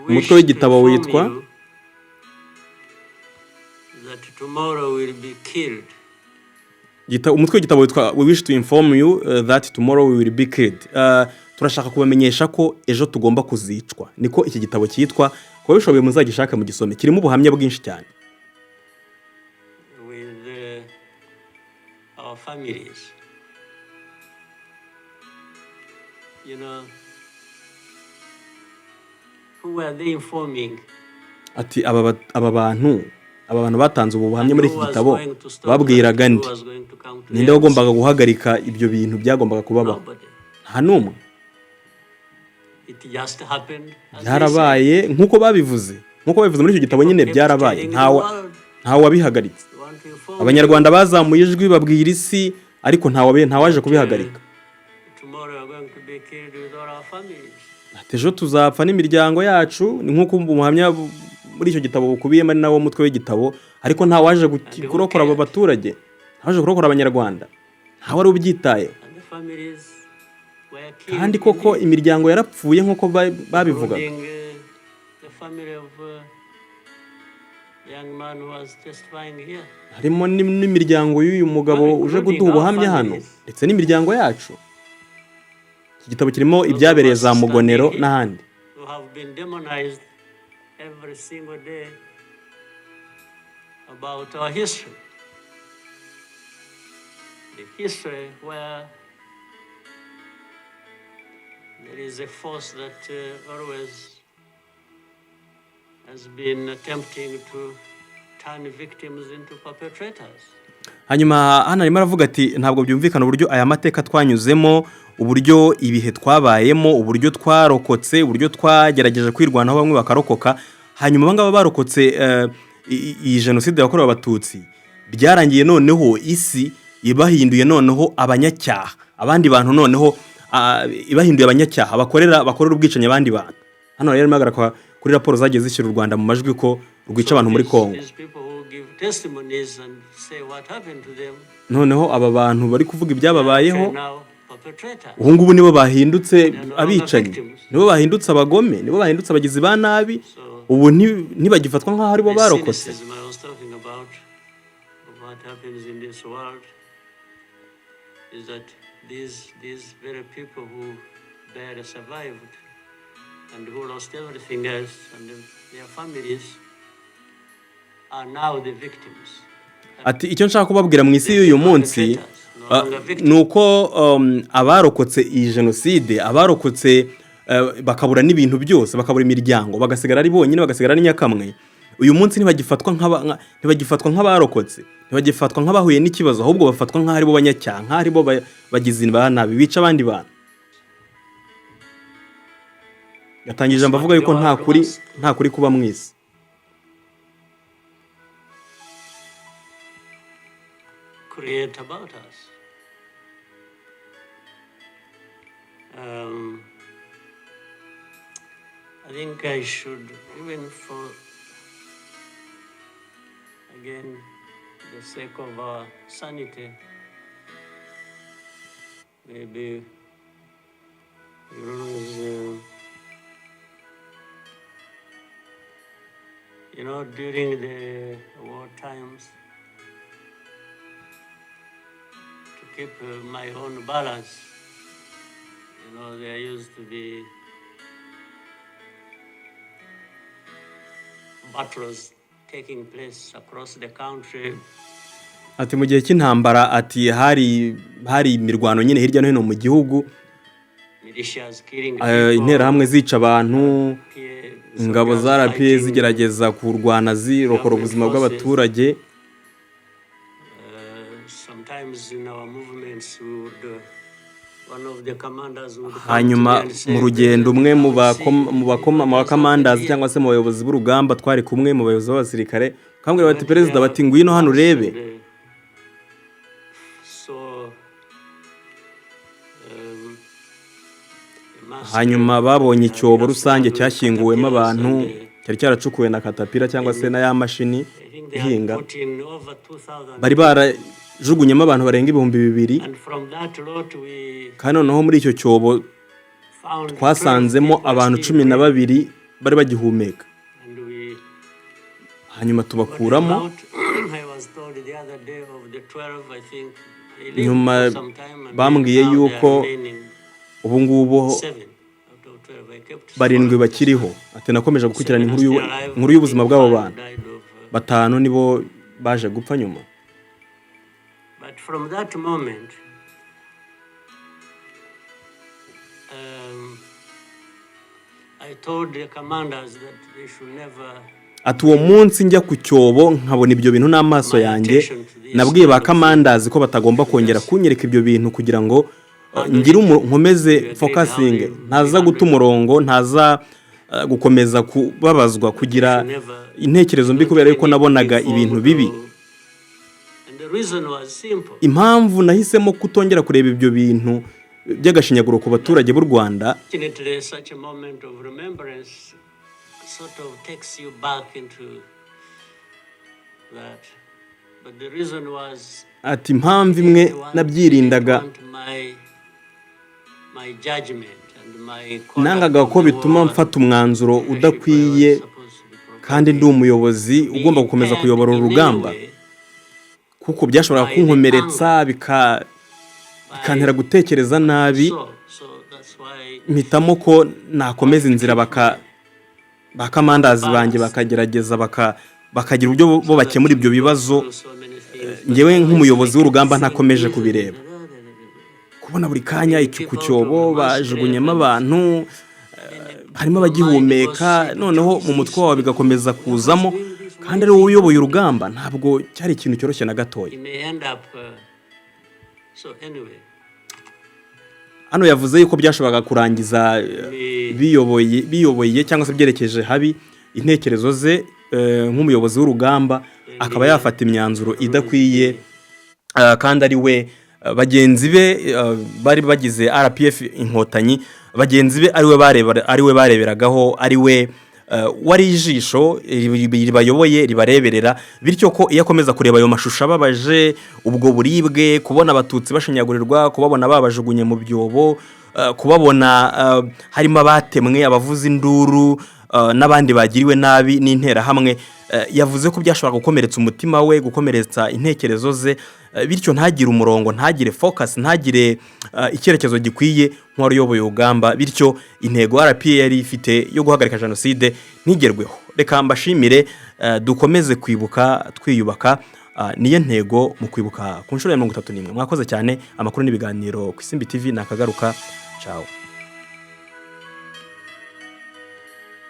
Umutwe w'igitabo witwa umutwe w'igitabo witwa We wish to inform you that tomorrow we will be killed. Turashaka kubamenyesha ko ejo tugomba kuzicwa. Niko iki gitabo cyitwa. Kuba bishoboye muzagishaka mu gisome, kirimo ubuhamya bwinshi cyane. With our families, you know, who were they informing? Ati aba bantu batanze ubu buhamya muri iki gitabo babwiraga ndi ninde wagombaga guhagarika ibyo bintu byagombaga kubabaho? Nta numwe. Byarabaye nkuko babivuze muri icyo gitabo nyine byarabaye, nta wabihagaritse. Abanyarwanda bazamuye ijwi babwira isi, ariko nta waje kubihagarika. Ejo tuzapfa n'imiryango yacu. Ni nkuko umuhamya muri icyo gitabo bukubiyemo ari nawo mutwe w'igitabo, ariko nta waje kurokora aba baturage, nta waje kurokora abanyarwanda, nta wari ubyitaye. Kandi koko imiryango yarapfuye nkuko babivuga. young man who was testifying here. harimo n'imiryango y'uyu mugabo uje guduha ubuhamya hano ndetse n'imiryango yacu. Iki gitabo kirimo ibyabereye za Mugonero n'ahandi. Who have been demonized every single day about our history. The history where there is a force that always has been attempting to turn victims into perpetrators. Hanyuma hano arimo aravuga ati ntabwo byumvikana uburyo aya mateka twanyuzemo, uburyo ibihe twabayemo, uburyo twarokotse, uburyo twagerageje kwirwanaho bamwe bakarokoka, hanyuma abangaba barokotse iyi jenoside yakorewe abatutsi byarangiye noneho isi ibahinduye noneho abanyacyaha, abandi bantu noneho ibahinduye abanyacyaha bakorera ubwicanyi abandi bantu. Hano rero magaraka kuri raporo zagiye zishyira u Rwanda mu majwi ko rwica abantu muri Kongo. Noneho aba bantu bari kuvuga ibyababayeho ubu ngubu nibo bahindutse abicanyi, nibo bahindutse abagome, nibo bahindutse abagizi ba nabi, ubu ntibagifatwa nk'aho aribo barokotse. These very people who barely survived and who lost everything else and their families are now the victims. Ati icyo nshaka kubabwira mu isi y'uyu munsi nuko abarokotse iyi jenoside, abarokotse bakabura n'ibintu byose, bakabura imiryango, bagasigara ari bonyine, bagasigara ari nyakamwe. Uyu munsi ntibagifatwa nk'abarokotse, ntibagifatwa nk'abahuye n'ikibazo, ahubwo bafatwa nk'aho aribo banyacyaha, nk'aho aribo bagizi ba nabi bica abandi bantu. Yatangije mbavuga yuko nta kuri kuba mu isi. Create about us. I think I should, even for, again, the sake of our sanity, maybe during the war times, to keep my own balance, there used to be battles taking place across the country. Ati mu gihe cy'intambara ati hari imirwano nyine hirya no hino mu gihugu, intera hamwe zica abantu, ingabo za RPA zigerageza kurwana zirokora ubuzima bw'abaturage. Hanyuma mu rugendo umwe mu bakamandazi cyangwa se mu bayobozi b'urugamba twari kumwe mu bayobozi b'abasirikare kambwira bati perezida bati ngwino hano urebe. Hanyuma babonye icyobo rusange cyashyinguwemo abantu cyari cyaracukuwe na katapira cyangwa se na ya mashini ihinga, bari barajugunyemo abantu barenga 2,000, kandi noneho muri icyo cyobo twasanzemo abantu 12 bari bagihumeka. Hanyuma tubakuramo, nyuma bambwiye yuko ubu ngubu 7 bakiriho. Ati nakomeje gukurikirana inkuru y'ubuzima bw'abo bantu 5 nibo baje gupfa nyuma. But from that moment, I told the commanders that they should never. Ati uwo munsi njya ku cyobo nkabona ibyo bintu n'amaso yanjye, nabwiye ba commanders ko batagomba kongera kunyereka ibyo bintu kugira ngo ngire nkomeze focusing, ntaza guta umurongo, ntaza gukomeza kubabazwa kugira intekerezo mbi kubera yuko nabonaga ibintu bibi. Impamvu nahisemo kutongera kureba ibyo bintu by'agashinyaguro ku baturage b'u Rwanda, ati impamvu imwe nabyirindaga, nangaga ko bituma mfata umwanzuro udakwiye kandi ndi umuyobozi ugomba gukomeza kuyobora urugamba kuko byashobora kunkomeretsa bikantera gutekereza nabi mpitamo ko nakomeza inzira bakamandazi banjye bakagerageza bakagira uburyo bo bakemura ibyo bibazo ngewe nk'umuyobozi w'urugamba ntakomeje kubireba kubona buri kanya iki ku cyobo bajugunyemo abantu harimo abagihumeka noneho mu mutwe wawe bigakomeza kuzamo kandi ari wowe uyoboye urugamba ntabwo cyari ikintu cyoroshye na gatoya. Hano yavuze yuko byashoboraga kurangiza biyoboye cyangwa se byerekeje habi intekerezo ze nk'umuyobozi w'urugamba akaba yafata imyanzuro idakwiye kandi ari we bagenzi be bari bagize RPF inkotanyi bagenzi be ari we bareberagaho ari we wari ijisho ribayoboye ribareberera bityo ko iyo akomeza kureba ayo mashusho ababaje ubwo buribwe kubona abatutsi bashinyagurirwa kubabona babajugunye mu byobo kubabona harimo abatemwe abavuza induru n'abandi bagiriwe nabi n'intera hamwe yavuze ko byashobora gukomeretsa umutima we gukomeretsa intekerezo ze bityo ntagire umurongo ntagire focus ntagire icyerekezo gikwiye nk'uwari uyoboye urugamba bityo intego RPA yari ifite yo guhagarika jenoside ntigerweho. Reka mbashimire dukomeze kwibuka twiyubaka niyo ntego mu kwibuka ku nshuro ya 31. Mwakoze cyane amakuru n'ibiganiro ku Isimbi TV nakagaruka. Ciao.